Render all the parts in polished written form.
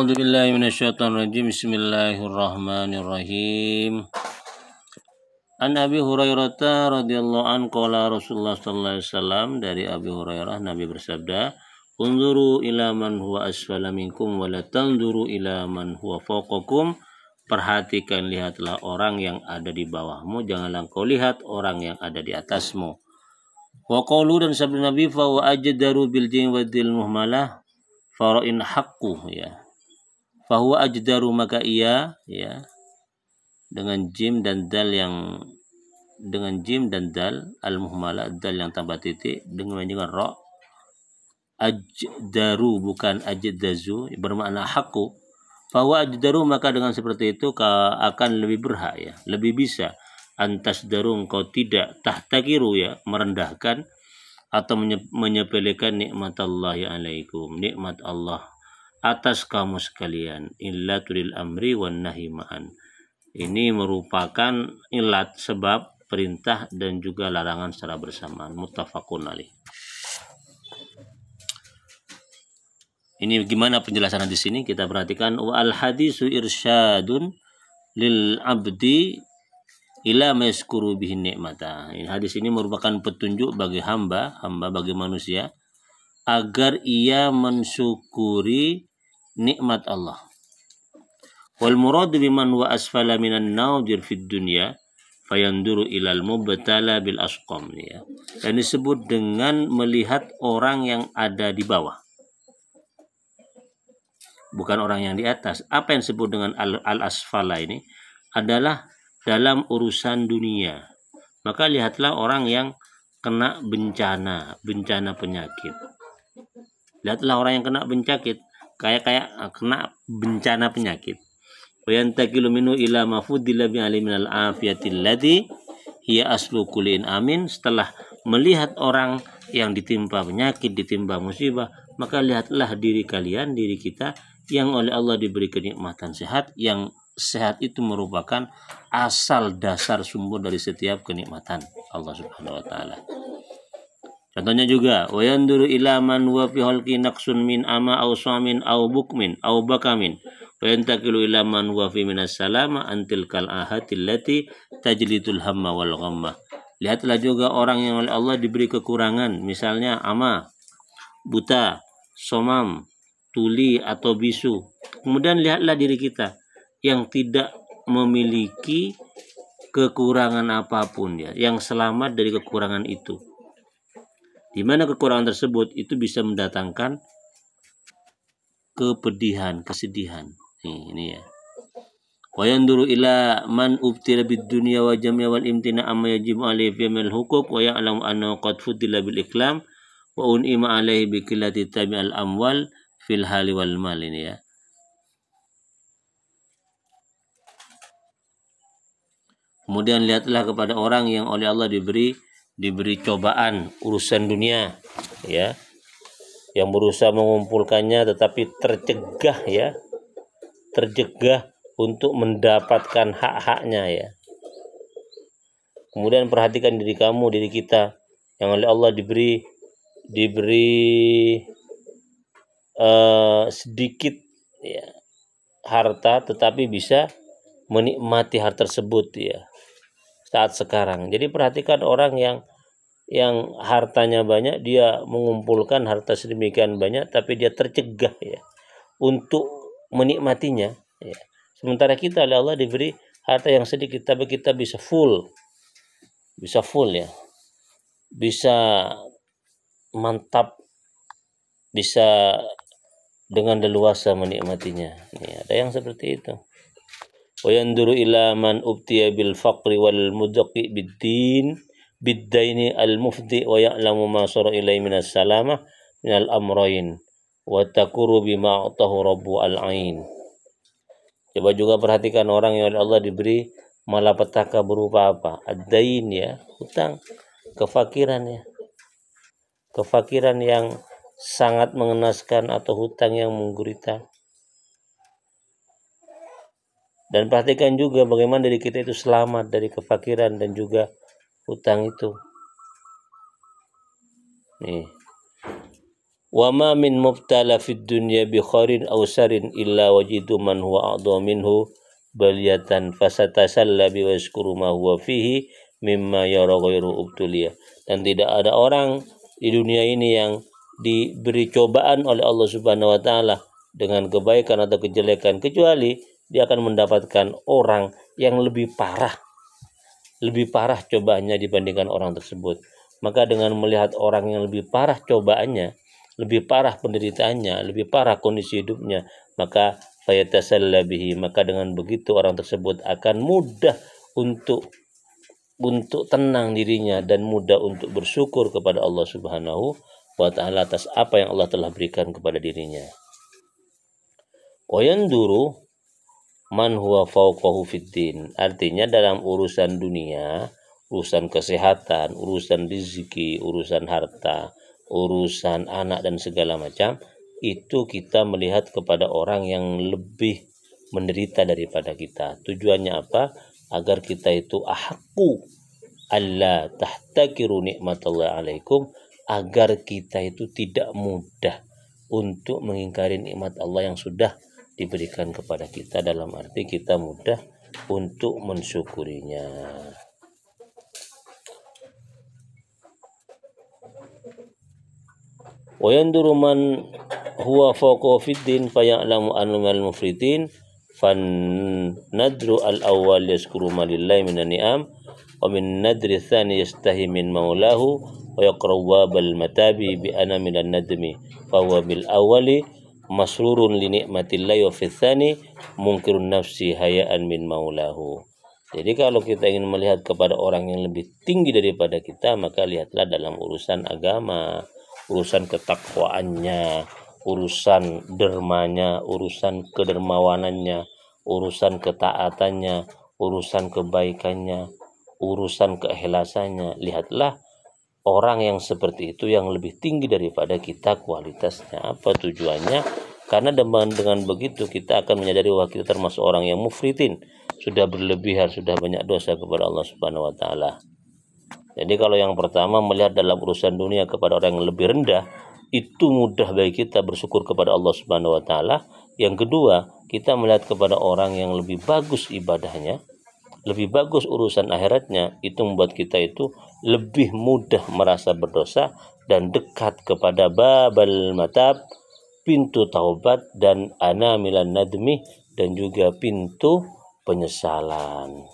A'udzu billahi minasyaitonir rajim. Bismillahirrahmanirrahim. An Abi Hurairah radhiyallahu an qala Rasulullah sallallahu alaihi wasallam, dari Abi Hurairah Nabi bersabda, "Unzuru ila man huwa asfala minkum wa la tanzuru ila man huwa fawqakum." Perhatikan, lihatlah orang yang ada di bawahmu, janganlah kau lihat orang yang ada di atasmu. Wa qaulu, dan sabda Nabi, fa wa ajdaru bil jinwadil muhmalah fara'in haqqu, ya. Fahuwa ajdaru, maka ia, ya, dengan jim dan dal al-muhmala, dal yang tanpa titik dengan ra. Ajdaru bukan ajdazu, bermakna haqqu. Fahuwa ajdaru, maka dengan seperti itu akan lebih berhak, ya, lebih bisa antas daru, engkau tidak tahtakiru, ya, merendahkan atau menyepelekan nikmat Allah alaikum, nikmat Allah atas kamu sekalian. Illa tulil amri wan nahi ma'an. Ini merupakan ilat, sebab perintah dan juga larangan secara bersamaan. Muttafaqun alaih. Ini gimana penjelasan di sini? Kita perhatikan. Wa al hadisu irsyadun lil abdi ila maskuru bihi nikmata. Hadis ini merupakan petunjuk bagi hamba bagi manusia agar ia mensyukuri nikmat Allah. Wal murad biman wa asfala minan nadir fid dunya fayanduru ilal mubtala bil asqam, ya. Dan disebut dengan melihat orang yang ada di bawah, bukan orang yang di atas. Apa yang disebut dengan al asfala ini adalah dalam urusan dunia. Maka lihatlah orang yang kena bencana penyakit. Lihatlah orang yang kena penyakit, kayak kena bencana penyakit. Wa yantaqilu minhu ila ma fudila bi aliminal afiyatil ladzi hiya aslu kulin amin. Setelah melihat orang yang ditimpa penyakit, ditimpa musibah, maka lihatlah diri kalian, diri kita yang oleh Allah diberi kenikmatan sehat, yang sehat itu merupakan asal dasar sumber dari setiap kenikmatan Allah Subhanahu wa taala. Contohnya juga, wa yanduru ila man wa fi halqi naqsun min ama aw samin aw bukmin aw bakamin wa yantaqilu ila man wa fi minas salama antil kal ahatil lati tajlidul hamma wal ghamma. Lihatlah juga orang yang oleh Allah diberi kekurangan, misalnya ama, buta, somam, tuli atau bisu. Kemudian lihatlah diri kita yang tidak memiliki kekurangan apapun, ya, yang selamat dari kekurangan itu. Di mana kekurangan tersebut itu bisa mendatangkan kepedihan, kesedihan. Ini ya. Wa yanduru ila man ubtila bid dunya wa jamia wal imtina amma yajibu alaihi fi al huquq wa ya'lamu annahu qad fudila bil iklam wa un'ima alaihi bi qillati tabi'al amwal fil hali wal mal, ini ya. Kemudian lihatlah kepada orang yang oleh Allah diberi cobaan urusan dunia, ya, yang berusaha mengumpulkannya tetapi tercegah untuk mendapatkan hak-haknya, ya. Kemudian perhatikan diri kita yang oleh Allah diberi sedikit, ya, harta tetapi bisa menikmati harta tersebut, ya, saat sekarang. Jadi perhatikan orang yang hartanya banyak, dia mengumpulkan harta sedemikian banyak tapi dia tercegah, ya, untuk menikmatinya, ya. Sementara kita oleh Allah diberi harta yang sedikit tapi kita bisa full, ya, bisa mantap, bisa dengan leluasa menikmatinya. Ini ada yang seperti itu. Wa yanduru ila man ubtiya bil faqri wal mudaqi biddaini al mufdi wa ya'lamu ma sara ilai minas salamah minal amrayn wa takuru bima atahu rabbu al ain. Coba juga perhatikan orang yang oleh Allah diberi malapetaka berupa apa? Ad-dain, ya, hutang, kefakiran, ya. Kefakiran yang sangat mengenaskan atau hutang yang menggurita. Dan perhatikan juga bagaimana diri kita itu selamat dari kefakiran dan juga hutang itu. Nih. Wa ma min mubtala fid dunya bi khairin aw sarin illa wajidu man huwa a'dha minhu baliyatan fasatasalla bi wa yashkuru ma huwa fihi mimma yara ghairu ubtuliya. Dan tidak ada orang di dunia ini yang diberi cobaan oleh Allah Subhanahu wa taala dengan kebaikan atau kejelekan kecuali dia akan mendapatkan orang yang lebih parah cobaannya dibandingkan orang tersebut. Maka dengan melihat orang yang lebih parah cobaannya, lebih parah penderitaannya, lebih parah kondisi hidupnya, maka fayatasalla bihi, maka dengan begitu orang tersebut akan mudah untuk tenang dirinya dan mudah untuk bersyukur kepada Allah Subhanahu wa taala atas apa yang Allah telah berikan kepada dirinya. Wa yanduru man huwa fawqahu fiddin, artinya dalam urusan dunia, urusan kesehatan, urusan rezeki, urusan harta, urusan anak dan segala macam, itu kita melihat kepada orang yang lebih menderita daripada kita. Tujuannya apa? Agar kita itu ahaqu alla tahtakiru nikmatallahi alaikum, agar kita itu tidak mudah untuk mengingkari nikmat Allah yang sudah diberikan kepada kita, dalam arti kita mudah untuk mensyukurinya. Wa yanduru man huwa fawqa fiddin faya'lamu annamal mufridin fan nadru al-awwal yaskuru ma lillahi minan ni'am wa min nadri tsani yastahi min maulahu wa yaqrabu babal matabi bi ana minan nadmi fa huwa bil awwali masrurun li nikmatillahi wa fil tsani munkirun nafsi hayaan min maulahu. Jadi kalau kita ingin melihat kepada orang yang lebih tinggi daripada kita, maka lihatlah dalam urusan agama, urusan ketakwaannya, urusan dermanya, urusan kedermawanannya, urusan ketaatannya, urusan kebaikannya, urusan keikhlasannya. Lihatlah orang yang seperti itu yang lebih tinggi daripada kita kualitasnya. Apa tujuannya? Karena dengan begitu kita akan menyadari bahwa kita termasuk orang yang mufritin, sudah berlebihan, sudah banyak dosa kepada Allah Subhanahu wa taala. Jadi kalau yang pertama melihat dalam urusan dunia kepada orang yang lebih rendah, itu mudah bagi kita bersyukur kepada Allah Subhanahu wa taala. Yang kedua, kita melihat kepada orang yang lebih bagus ibadahnya, lebih bagus urusan akhiratnya, itu membuat kita itu lebih mudah merasa berdosa dan dekat kepada babal matab, pintu taubat, dan ana milan nadmi, dan juga pintu penyesalan.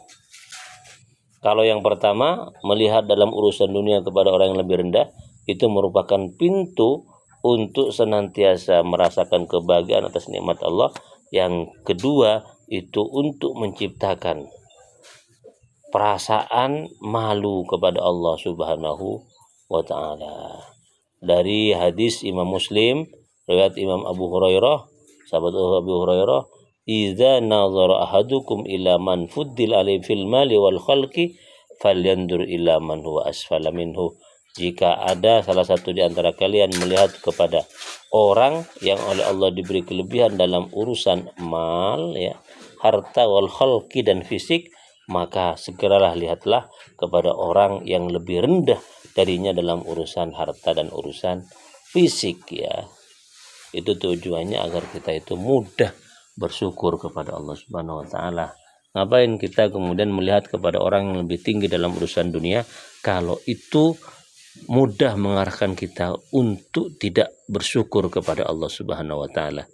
Kalau yang pertama, melihat dalam urusan dunia kepada orang yang lebih rendah, itu merupakan pintu untuk senantiasa merasakan kebahagiaan atas nikmat Allah. Yang kedua, itu untuk menciptakan perasaan malu kepada Allah Subhanahu wa ta'ala. Dari hadis Imam Muslim, riwayat Imam Abu Hurairah, sahabat Abu Hurairah, idza nazara ahadukum ila man fuddil alaihi fil mali wal khalqi falyandur ila man huwa asfala minhu. Jika ada salah satu di antara kalian melihat kepada orang yang oleh Allah diberi kelebihan dalam urusan mal, ya, harta, wal khalqi, dan fisik, maka segeralah lihatlah kepada orang yang lebih rendah darinya dalam urusan harta dan urusan fisik, ya. Itu tujuannya agar kita itu mudah bersyukur kepada Allah Subhanahu wa taala. Ngapain kita kemudian melihat kepada orang yang lebih tinggi dalam urusan dunia kalau itu mudah mengarahkan kita untuk tidak bersyukur kepada Allah Subhanahu wa taala.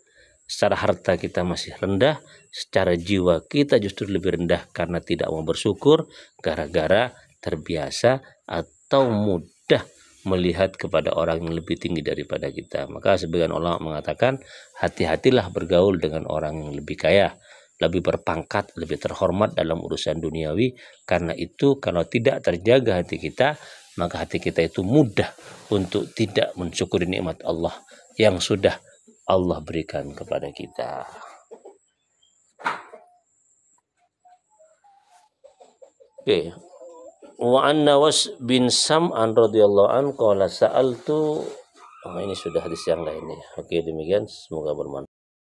Secara harta kita masih rendah, secara jiwa kita justru lebih rendah karena tidak mau bersyukur gara-gara terbiasa atau mudah melihat kepada orang yang lebih tinggi daripada kita. Maka sebagian ulama mengatakan, hati-hatilah bergaul dengan orang yang lebih kaya, lebih berpangkat, lebih terhormat dalam urusan duniawi. Karena itu kalau tidak terjaga hati kita, maka hati kita itu mudah untuk tidak mensyukuri nikmat Allah yang sudah Allah berikan kepada kita. Oke. Wa an Nawas bin Sam'an radhiyallahu an qala sa'altu, ini sudah hadis yang lainnya. Oke, demikian, semoga bermanfaat.